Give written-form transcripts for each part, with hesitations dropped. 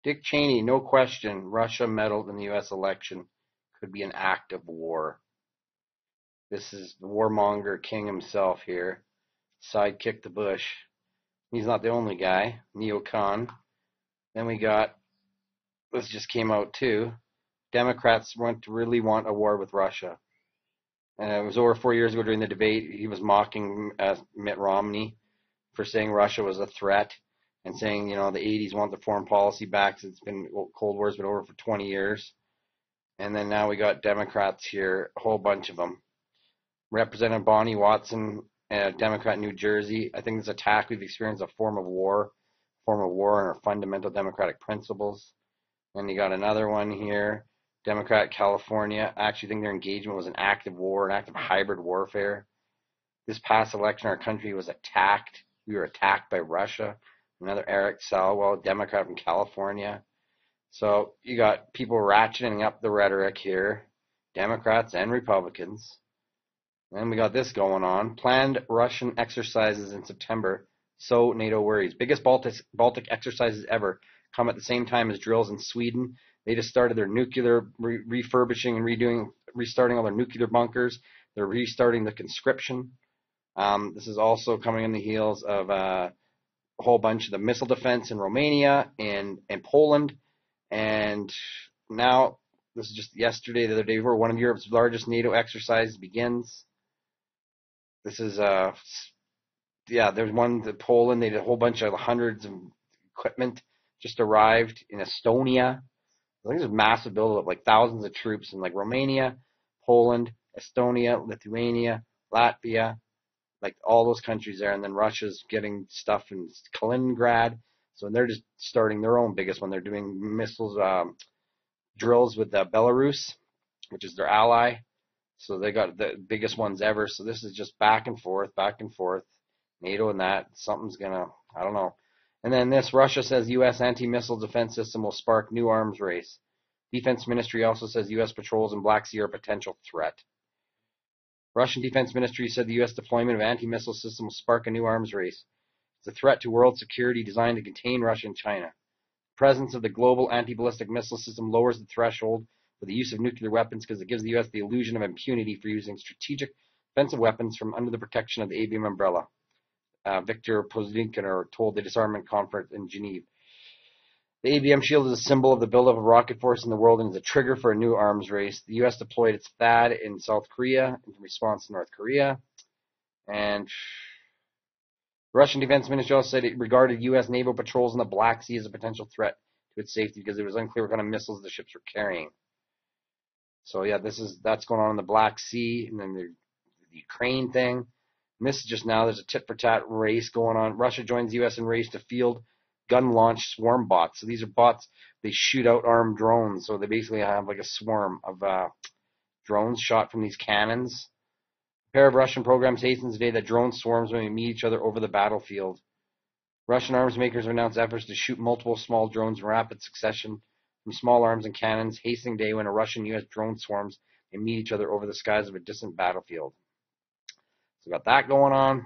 Dick Cheney, no question, Russia meddled in the U.S. election. Could be an act of war. This is the warmonger king himself here. Sidekick to Bush. He's not the only guy. Neocon. Then we got, this just came out too. Democrats really want a war with Russia. And it was over 4 years ago during the debate. He was mocking Mitt Romney for saying Russia was a threat and saying, the 80s want the foreign policy back. It's been, Cold War's been over for 20 years. And then now we got Democrats here, a whole bunch of them. Representative Bonnie Watson, a Democrat in New Jersey. I think this attack we've experienced a form of war on our fundamental democratic principles. And you got another one here, Democrat California. I actually think their engagement was an act of war, an act of hybrid warfare. This past election, our country was attacked. We were attacked by Russia. Another Eric Swalwell, Democrat from California. So you got people ratcheting up the rhetoric here, Democrats and Republicans. Then we got this going on. Planned Russian exercises in September, so NATO worries. Biggest Baltic exercises ever come at the same time as drills in Sweden. They just started their nuclear refurbishing and restarting all their nuclear bunkers. They're restarting the conscription. This is also coming on the heels of a whole bunch of the missile defense in Romania and Poland. And now, this is just yesterday, the other day, where one of Europe's largest NATO exercises begins. This is, there's one in Poland. They did a whole bunch of hundreds of equipment just arrived in Estonia. I think there's a massive buildup, like thousands of troops in like Romania, Poland, Estonia, Lithuania, Latvia, like all those countries there. And then Russia's getting stuff in Kaliningrad. So they're just starting their own biggest one. They're doing missiles, drills with Belarus, which is their ally. So they got the biggest ones ever. So this is just back and forth, NATO and that. Something's gonna, I don't know. And then this, Russia says U.S. anti-missile defense system will spark new arms race. Defense Ministry also says U.S. patrols in Black Sea are a potential threat. Russian Defense Ministry said the U.S. deployment of anti-missile system will spark a new arms race. It's a threat to world security designed to contain Russia and China. The presence of the global anti-ballistic missile system lowers the threshold for the use of nuclear weapons because it gives the U.S. the illusion of impunity for using strategic offensive weapons from under the protection of the ABM umbrella. Viktor Pozdinkiner told the disarmament conference in Geneva. The ABM shield is a symbol of the buildup of rocket force in the world and is a trigger for a new arms race. The U.S. deployed its THAAD in South Korea in response to North Korea. And the Russian Defense Ministry also said it regarded U.S. naval patrols in the Black Sea as a potential threat to its safety because it was unclear what kind of missiles the ships were carrying. So yeah, that's going on in the Black Sea, and then the Ukraine thing. And this is just now, there's a tit-for-tat race going on. Russia joins the U.S. in race to field gun-launched swarm bots. So these are bots, they shoot out armed drones. So they basically have like a swarm of drones shot from these cannons. A pair of Russian programs hastened today that drone swarms may meet each other over the battlefield. Russian arms makers have announced efforts to shoot multiple small drones in rapid succession from small arms and cannons, hastening day when a Russian-U.S. drone swarms may meet each other over the skies of a distant battlefield. So we got that going on.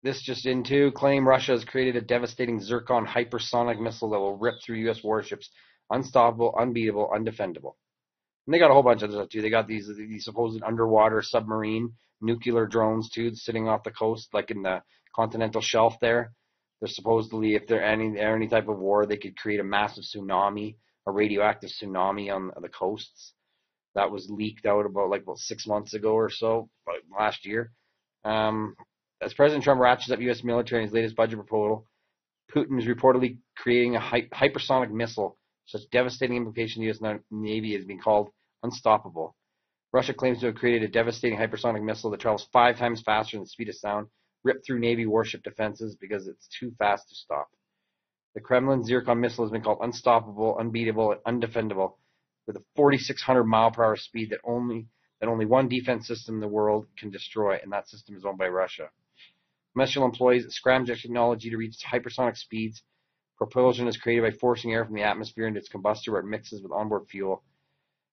This just in too, claim Russia has created a devastating Zircon hypersonic missile that will rip through U.S. warships. Unstoppable, unbeatable, undefendable. And they got a whole bunch of other stuff too. They got these supposed underwater submarine nuclear drones too, sitting off the coast, like in the continental shelf there. They're supposedly, if they're any type of war, they could create a massive tsunami, a radioactive tsunami on the coasts. That was leaked out about 6 months ago or so, last year. As President Trump ratchets up U.S. military in his latest budget proposal, Putin is reportedly creating a hypersonic missile. Such devastating implication the U.S. Navy is being called unstoppable. Russia claims to have created a devastating hypersonic missile that travels 5 times faster than the speed of sound, ripped through Navy warship defenses because it's too fast to stop. The Kremlin Zircon missile has been called unstoppable, unbeatable, and undefendable, with a 4,600 mile per hour speed that only one defense system in the world can destroy, and that system is owned by Russia. Missile employs scramjet technology to reach hypersonic speeds. Propulsion is created by forcing air from the atmosphere into its combustor where it mixes with onboard fuel.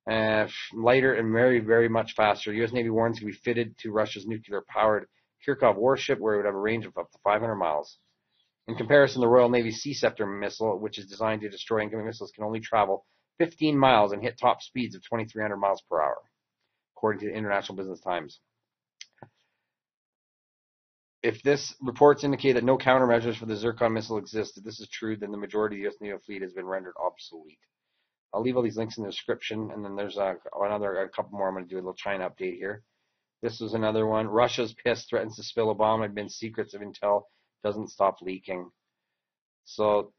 Lighter and very, very much faster. The U.S. Navy warns it can be fitted to Russia's nuclear-powered Kirkov warship, where it would have a range of up to 500 miles. In comparison, the Royal Navy Sea Scepter missile, which is designed to destroy incoming missiles, can only travel 15 miles and hit top speeds of 2,300 miles per hour, according to the International Business Times. If this reports indicate that no countermeasures for the Zircon missile exist, if this is true, then the majority of the U.S. naval fleet has been rendered obsolete. I'll leave all these links in the description, and then there's a couple more. I'm going to do a little China update here. This was another one. Russia's pissed, threatens to spill Obama admins secrets of intel, doesn't stop leaking. So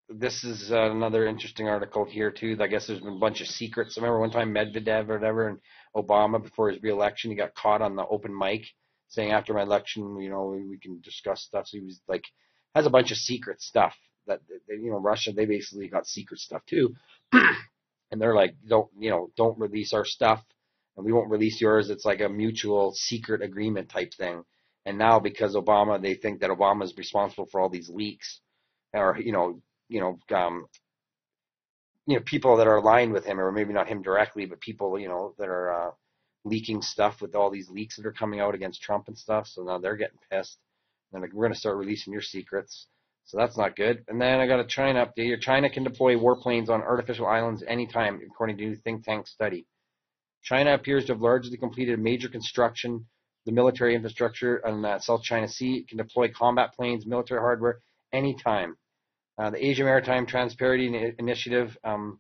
this is another interesting article here, too. I guess there's been a bunch of secrets. I remember one time Medvedev or whatever, and Obama, before his re-election, he got caught on the open mic saying, after my election, we can discuss stuff. So he was like, has a bunch of secret stuff that, Russia, they basically got secret stuff, too. And they're like, don't release our stuff, and we won't release yours. It's like a mutual secret agreement type thing. And now, because Obama, they think that Obama is responsible for all these leaks, or people that are aligned with him, or maybe not him directly, but people that are leaking stuff with all these leaks that are coming out against Trump and stuff. So now they're getting pissed. They're like, we're going to start releasing your secrets. So that's not good. And then I got a China update here. China can deploy warplanes on artificial islands anytime, according to a new think tank study. China appears to have largely completed major construction, the military infrastructure on South China Sea. It can deploy combat planes, military hardware, anytime. The Asia Maritime Transparency Initiative, hold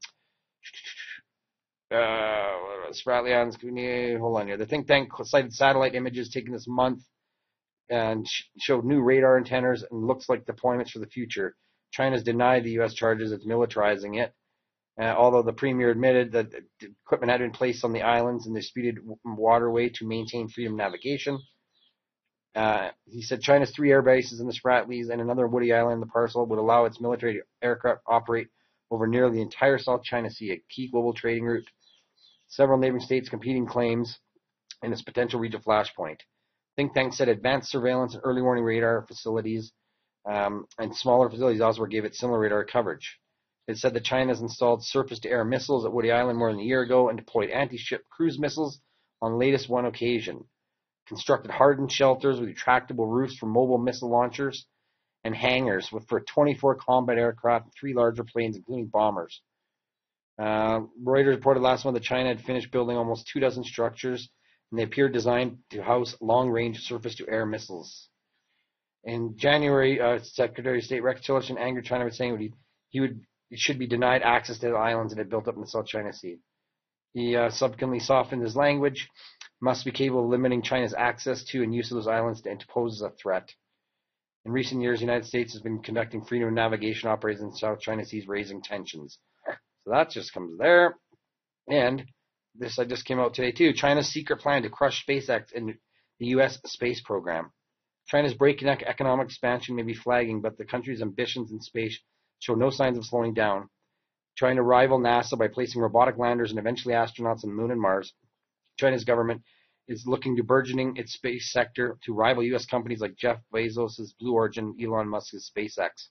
on here. The think tank cited satellite images taken this month and showed new radar antennas and looks like deployments for the future. China's denied the U.S. charges it's militarizing it, although the premier admitted that the equipment had been placed on the islands in the disputed waterway to maintain freedom of navigation. He said China's 3 air bases in the Spratlys and another woody island in the parcel would allow its military aircraft to operate over nearly the entire South China Sea, a key global trading route. Several neighboring states competing claims in its potential regional flashpoint. Think tank said advanced surveillance and early warning radar facilities and smaller facilities also gave it similar radar coverage. It said that China has installed surface-to-air missiles at Woody Island more than a year ago and deployed anti-ship cruise missiles on the latest one occasion. Constructed hardened shelters with retractable roofs for mobile missile launchers and hangars for 24 combat aircraft and 3 larger planes, including bombers. Reuters reported last month that China had finished building almost 24 structures, and they appeared designed to house long-range surface-to-air missiles. In January, Secretary of State Rex Tillerson angered China by saying he should be denied access to the islands that had built up in the South China Sea. He subsequently softened his language, must be capable of limiting China's access to and use of those islands to pose as a threat. In recent years, the United States has been conducting freedom of navigation operations in the South China Sea, raising tensions. So that just comes there. And this just came out today too. China's secret plan to crush SpaceX in the U.S. space program. China's breakneck economic expansion may be flagging, but the country's ambitions in space show no signs of slowing down. Trying to rival NASA by placing robotic landers and eventually astronauts on the moon and Mars, China's government is looking to burgeoning its space sector to rival U.S. companies like Jeff Bezos' Blue Origin, Elon Musk's SpaceX.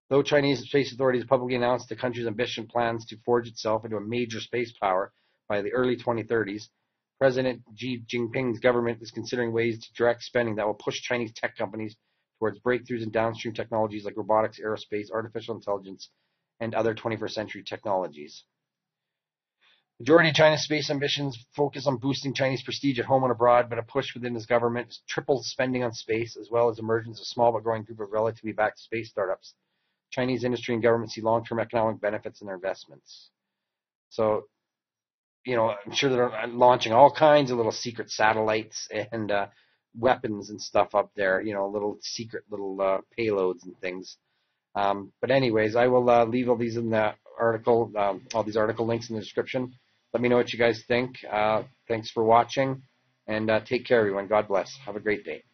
Though Chinese space authorities publicly announced the country's ambitious plans to forge itself into a major space power by the early 2030s, President Xi Jinping's government is considering ways to direct spending that will push Chinese tech companies towards breakthroughs in downstream technologies like robotics, aerospace, artificial intelligence, and other 21st century technologies. Majority of China's space ambitions focus on boosting Chinese prestige at home and abroad, but a push within his government has tripled spending on space, as well as emergence of a small but growing group of relatively backed space startups. Chinese industry and government see long-term economic benefits in their investments. So, I'm sure they're launching all kinds of little secret satellites and weapons and stuff up there, little secret little payloads and things. But anyways, I will leave all these in the article, all these article links in the description. Let me know what you guys think. Thanks for watching, and take care, everyone. God bless. Have a great day.